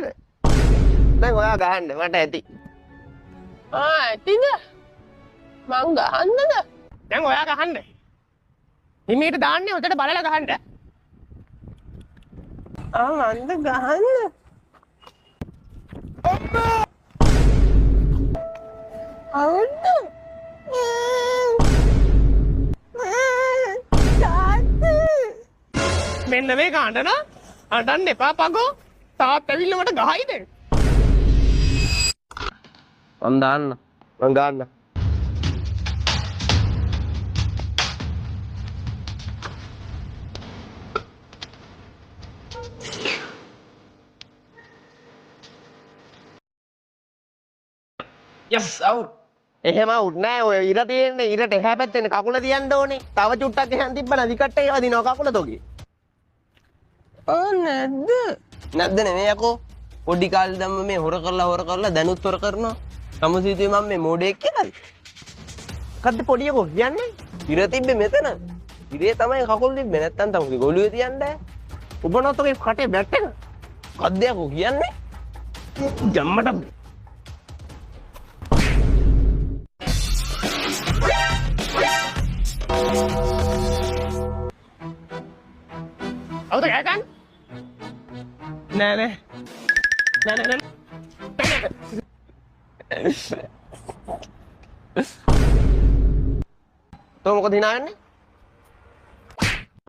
නේද? දැන් ඔයා ගහන්න මට ඇති. ඇතිද? මං ගහන්නද? දැන් ඔයා ගහන්න. හිමීට දාන්නේ උඩට බලලා ගහන්න. මන්ද ගහන්න. අවුද්ද? මෙන්න මේ කාණ්ඩන අඬන්න එපා පගෝ. තාත් ඇවිල්ලා මට ගහයිද? මම දාන්න. මං ගන්න. යස් අවුට්. එහෙම අවුට් නෑ ඔය ඉර තියෙන්නේ ඉරට එහා පැත්තේ කකුල තියන්න ඕනේ. තව චුට්ටක් එහාන් තිබ්බනම් විකට් එක වදිනවා කකුල තෝගේ. නැද්ද? නැද්ද නෙමෙයි යකෝ. පොඩි කාලේ දැම්ම මේ හොර කරලා දැනුත් හොර කරනවා. සමුසීතුවේ මම මේ මොඩෙක් කියලාද? කද්ද පොඩියකෝ කියන්නේ? ඉර තිබ්බේ මෙතන. ඉරේ තමයි කකුල් තිබ්බේ නැත්තම් තමයි ගොළුවේ තියන්නේ. ඔබ නොතෝගේ කටේ බැට් එක. කද්ද යකෝ කියන්නේ? ජම්මට අවුද ගෑකන්? නෑ. තෝ මොකද hina යන්නේ?